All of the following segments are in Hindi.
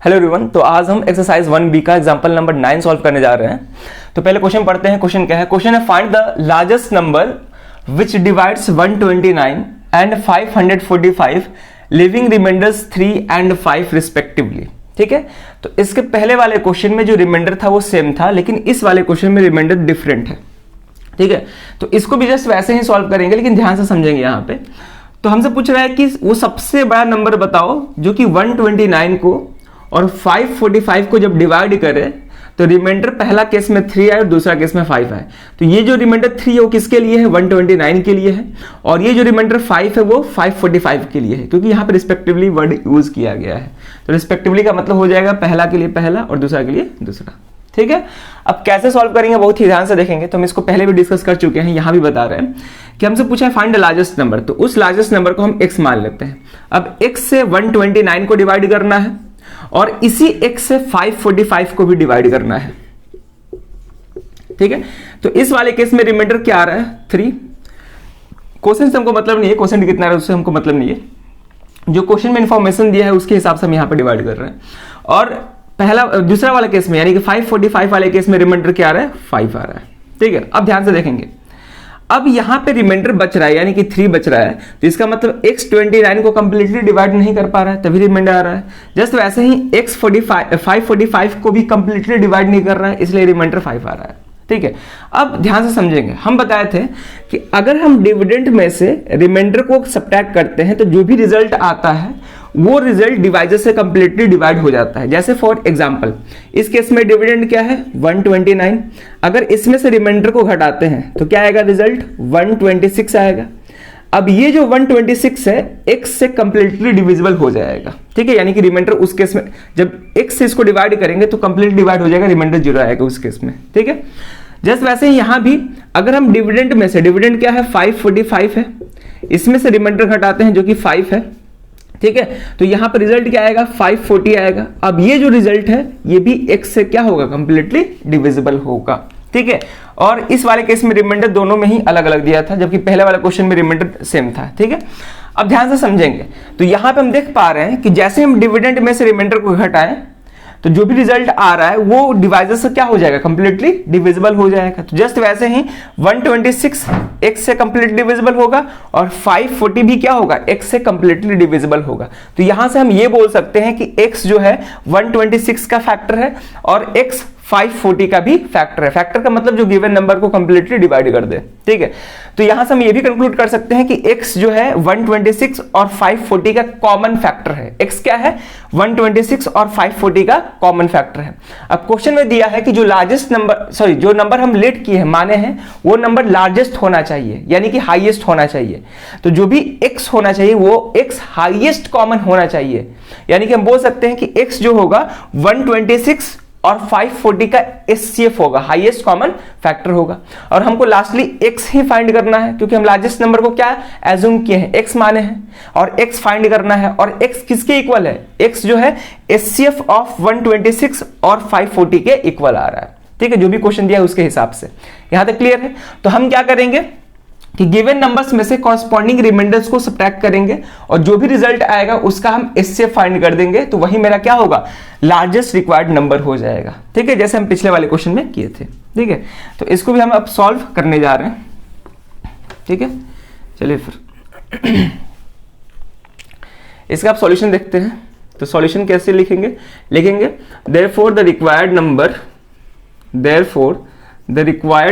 हेलो एवरीवन, तो आज हम एक्सरसाइज 1B का एग्जांपल नंबर 9 सॉल्व करने जा रहे हैं। तो पहले क्वेश्चन पढ़ते हैं। क्वेश्चन क्या है? क्वेश्चन है find the largest number which divides 129 and 545 leaving remainders 3 and 5 respectively. ठीक है, तो इसके पहले वाले क्वेश्चन में जो रिमाइंडर था वो सेम था, लेकिन इस वाले क्वेश्चन में रिमाइंडर डिफरेंट है। ठीक है, तो इसको भी जस्ट वैसे ही सॉल्व करेंगे, लेकिन ध्यान से समझेंगे। यहाँ पे तो हमसे पूछ रहा है कि वो सबसे बड़ा नंबर बताओ जो कि 129 को और 545 को जब डिवाइड करे तो रिमाइंडर पहला केस में 3 आए और दूसरा केस में 5 आए। तो ये जो रिमाइंडर 3 है वो किसके लिए है? 129 के लिए है, और ये जो रिमाइंडर 5 है वो 545 के लिए है, क्योंकि यहाँ पे रिस्पेक्टिवली वर्ड यूज किया गया है। तो रिस्पेक्टिवली का मतलब हो जाएगा पहला के लिए पहला और दूसरा के लिए दूसरा। ठीक है, अब कैसे सॉल्व करेंगे बहुत ही ध्यान से देखेंगे। तो हम इसको पहले भी डिस्कस कर चुके हैं, यहां भी बता रहे हैं कि हमसे पूछा है फाइंड द लार्जेस्ट नंबर, तो उस लार्जेस्ट नंबर को हम x मान लेते हैं। अब x से 129 को डिवाइड करना है और इसी x से 545 को भी डिवाइड करना है। ठीक है, तो इस वाले केस में रिमाइंडर क्या आ रहा है? 3। क्वेश्चन से हमको मतलब नहीं है, क्वेश्चन कितना है उससे हमको मतलब नहीं है, जो क्वेश्चन में इंफॉर्मेशन दिया है उसके हिसाब से हम यहां पर डिवाइड कर रहे हैं। और दूसरा वाला केस में यानी कि 545 वाले केस में रिमाइंडर क्या आ रहा है? 5 आ रहा है। ठीक है, अब ध्यान से देखेंगे। अब यहां पे रिमाइंडर बच रहा है यानी कि 3 बच रहा है, तो इसका मतलब x29 को कंप्लीटली डिवाइड नहीं कर पा रहा है, तभी रिमाइंडर आ रहा है। जस्ट वैसे ही x545 को भी कंप्लीटली डिवाइड नहीं कर रहा है, इसलिए रिमाइंडर 5 आ रहा है। ठीक है, अब ध्यान से समझेंगे। हम बताए थे कि अगर हम डिविडेंड में से रिमाइंडर को सब्ट्रैक्ट करते हैं तो जो भी रिजल्ट आता है वो रिजल्ट डिवाइजर से कंप्लीटली डिवाइड हो जाता है। जैसे फॉर एग्जांपल इस केस में डिविडेंड क्या है? 129। अगर इसमें से रिमाइंडर को घटाते हैं तो क्या आएगा रिजल्ट? 126 आएगा। अब ये जो 126 है x से कंप्लीटली डिविजिबल हो जाएगा। ठीक है, यानी कि रिमाइंडर उस केस में जब x से इसको डिवाइड करेंगे तो कंप्लीट डिवाइड हो जाएगा, रिमाइंडर 0 आएगा उस केस में। ठीक है, जस्ट वैसे ही यहां भी अगर हम डिविडेंड में से, डिविडेंड क्या है? 545 है, इसमें से रिमाइंडर घटाते हैं जो कि 5 है। ठीक है, तो यहां पर रिजल्ट क्या आएगा? 540 आएगा। अब ये जो रिजल्ट है ये भी x से क्या होगा? कंप्लीटली डिविजिबल होगा। ठीक है, और इस वाले केस में रिमाइंडर दोनों में ही अलग अलग दिया था, जबकि पहले वाला क्वेश्चन में रिमाइंडर सेम था। ठीक है, अब ध्यान से समझेंगे। तो यहां पे हम देख पा रहे हैं कि जैसे हम डिविडेंड में से रिमाइंडर को घटाएं तो जो भी रिजल्ट आ रहा है वो डिवाइजर से क्या हो जाएगा? कंप्लीटली डिविजिबल हो जाएगा। तो जस्ट वैसे ही 126 x से कंप्लीटली डिविजिबल होगा और 540 भी क्या होगा? x से कंप्लीटली डिविजिबल होगा। तो यहां से हम ये बोल सकते हैं कि x जो है 126 का फैक्टर है और x 540 का भी फैक्टर है। फैक्टर का मतलब जो गिवन नंबर को कंप्लीटली डिवाइड कर दे। ठीक है, तो यहां से हम ये भी कंक्लूड कर सकते हैं कि x जो है 126 और 540 का कॉमन फैक्टर है। x क्या है? 126 और 540 का कॉमन फैक्टर है। अब क्वेश्चन में दिया है कि जो लार्जेस्ट नंबर, सॉरी जो नंबर हम लेट किए हैं, माने हैं, वो नंबर लार्जेस्ट होना चाहिए यानी कि हाईएस्ट होना चाहिए। तो जो भी x होना चाहिए वो x हाईएस्ट कॉमन होना चाहिए, यानी कि हम बोल सकते हैं कि x जो होगा 126 और 540 का एचसीएफ होगा, हाईएस्ट कॉमन फैक्टर होगा। और हमको लास्टली x ही फाइंड करना है, क्योंकि हम लार्जेस्ट नंबर को क्या एज्यूम किए हैं? x माने हैं, और x फाइंड करना है। और x किसके इक्वल है? x जो है एचसीएफ ऑफ 126 और 540 के इक्वल आ रहा है। ठीक है, जो भी क्वेश्चन दिया है उसके हिसाब से। यहां तक क्लियर है? तो हम क्या करेंगे कि गिवन नंबर्स में से कॉरस्पॉन्डिंग रिमाइंडर्स को सब्ट्रैक्ट करेंगे और जो भी रिजल्ट आएगा उसका हम इससे फाइंड कर देंगे, तो वही मेरा क्या होगा? लार्जेस्ट रिक्वायर्ड नंबर हो जाएगा। ठीक है, जैसे हम पिछले वाले क्वेश्चन में किए थे। ठीक है, तो इसको भी हम अब सॉल्व करने जा रहे हैं। ठीक है, चलिए फिर इसका आप सॉल्यूशन देखते हैं। तो सॉल्यूशन कैसे लिखेंगे? Therefore the required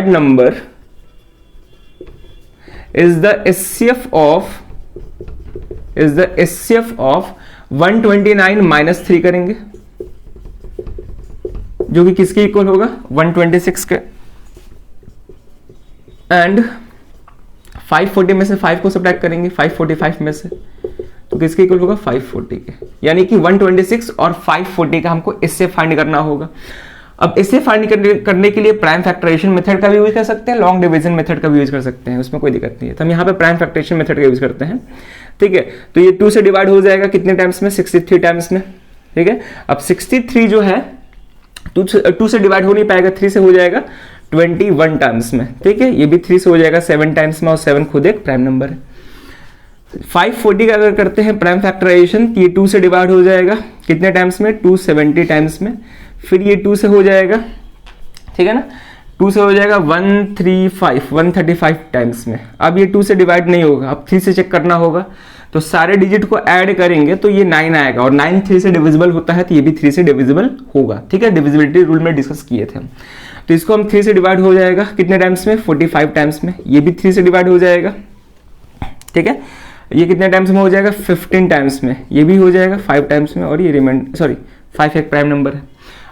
number is the SCF of 129 minus 3 करेंगे, जो कि किसके इक्वल होगा? 126 के। एंड 540 में से 5 को सब्ट्रैक्ट करेंगे 545 में से, तो किसके इक्वल होगा? 540 के। यानी कि 126 और 540 का हमको इससे फाइंड करना होगा। अब इसे फाइंड करने के लिए प्राइम फैक्टराइजेशन मेथड का भी यूज कर सकते हैं, लॉन्ग डिवीजन मेथड का भी यूज कर सकते हैं, उसमें कोई दिक्कत नहीं है। तो हम यहाँ पे प्राइम फैक्टराइजेशन मेथड का यूज करते हैं। ठीक है, तो ये 2 से डिवाइड हो जाएगा कितने टाइम्स में? 63 टाइम्स में। ठीक है, अब 63 जो है 2 से डिवाइड हो नहीं पाएगा, 3 से हो जाएगा 21 टाइम्स में। ठीक है, ये भी 3 से हो जाएगा 7 टाइम्स में, और 7 खुद एक प्राइम नंबर है। 540 का अगर करते हैं प्राइम फैक्टराइजेशन, ये 2 से डिवाइड हो जाएगा कितने टाइम्स में, 270 टाइम्स में। फिर ये 2 से हो जाएगा, ठीक है ना, 2 से हो जाएगा 135 टाइम्स में। अब ये 2 से डिवाइड नहीं होगा, अब 3 से चेक करना होगा, तो सारे डिजिट को ऐड करेंगे तो ये 9 आएगा, और 9 3 से डिविजिबल होता है तो ये भी 3 से डिविजिबल होगा, ठीक है, डिविजिबिलिटी रूल में डिस्कस किए थे हम। तो इसको हम 3 से डिवाइड हो जाएगा कितने टाइम्स में, 45 टाइम्स में। ये भी 3 से डिवाइड हो जाएगा, ठीक है, ये कितने टाइम्स में हो जाएगा, 15 टाइम्स में। ये भी हो जाएगा 5 टाइम्स में, और ये 5 एक प्राइम नंबर है।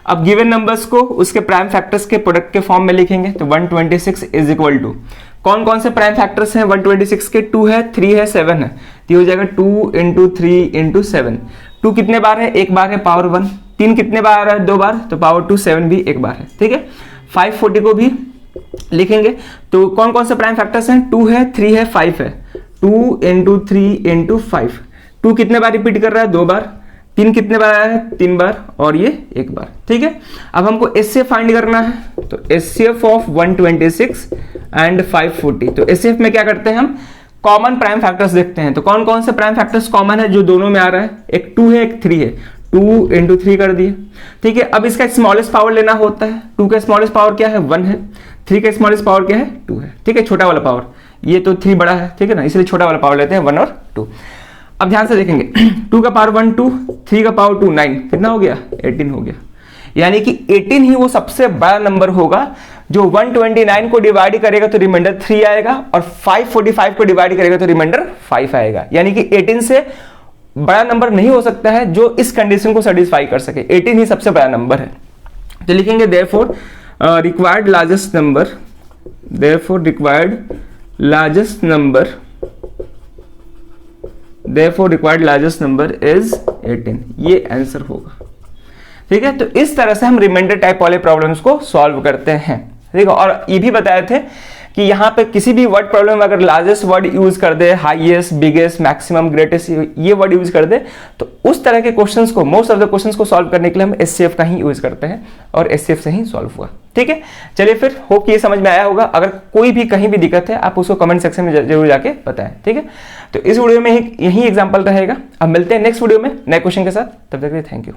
अब गिवन नंबर्स को उसके प्राइम फैक्टर्स के प्रोडक्ट के फॉर्म में लिखेंगे, तो 126 इज इक्वल टू, कौन कौन से प्राइम फैक्टर्स हैं 126 के, 2 है, 3 है, 7 है, तो ये हो जाएगा 2 इंटू 3 इंटू 7। 2 कितने बार है, एक बार है, पावर 1। 3 कितने बार है, 2 बार, तो पावर 2, 7 भी एक बार है, ठीक है। 540 को भी लिखेंगे, तो कौन कौन से प्राइम फैक्टर्स हैं, 2 है, 3 है, 5 है, 2 इंटू 3 इंटू 5। 2 कितने बार रिपीट कर रहा है, 2 बार। 3 कितने बार आया है, 3 बार, और ये एक बार, ठीक है। अब हमको एचसीएफ फाइंड करना है, तो एचसीएफ ऑफ 126 एंड 540। तो एचसीएफ में क्या करते हैं हम, कॉमन प्राइम फैक्टर्स देखते हैं। तो कौन कौन से प्राइम फैक्टर्स कॉमन है जो दोनों में आ रहा है, एक 2 है, एक 3 है, 2 इंटू 3 कर दिए, ठीक है। अब इसका स्मॉलेस्ट पावर लेना होता है, 2 का स्मॉलेस्ट पावर क्या है, 1 है, 3 का स्मॉलेस्ट पावर क्या है, 2 है, ठीक है, छोटा वाला पावर। ये तो 3 बड़ा है, ठीक है ना, इसलिए छोटा वाला पावर लेते हैं 1 और 2। अब ध्यान से देखेंगे, 2 का पावर 1 2, 3 का पावर 2 9, कितना हो गया, 18 हो गया। यानी कि 18 ही वो सबसे बड़ा नंबर होगा जो 129 को डिवाइड करेगा तो रिमाइंडर 3 आएगा, और 545 को डिवाइड करेगा तो रिमाइंडर 5 आएगा। यानी कि 18 से बड़ा नंबर नहीं हो सकता है जो इस कंडीशन को सेटिस्फाई कर सके, 18 ही सबसे बड़ा नंबर है। तो लिखेंगे therefore required largest number, therefore required largest number, therefore required largest number is 18, ये आंसर होगा, ठीक है। तो इस तरह से हम रिमाइंडर टाइप वाले प्रॉब्लम्स को सॉल्व करते हैं, ठीक है। और ये भी बताए थे कि यहाँ पे किसी भी वर्ड प्रॉब्लम में अगर लार्जेस्ट वर्ड यूज कर दे, हाईएस्ट, बिगेस्ट, मैक्सिमम, ग्रेटेस्ट, ये वर्ड यूज कर दे, तो उस तरह के क्वेश्चंस को, मोस्ट ऑफ द क्वेश्चंस को सॉल्व करने के लिए हम एचसीएफ का ही यूज करते हैं, और एचसीएफ से ही सॉल्व हुआ, ठीक है। चलिए फिर, होप ये समझ में आया होगा। अगर कोई भी कहीं भी दिक्कत है आप उसको कमेंट सेक्शन में जरूर जाके बताएं, ठीक है। तो इस वीडियो में यही एग्जाम्पल रहेगा। अब मिलते हैं नेक्स्ट वीडियो में नए क्वेश्चन के साथ, तब तक के लिए थैंक यू।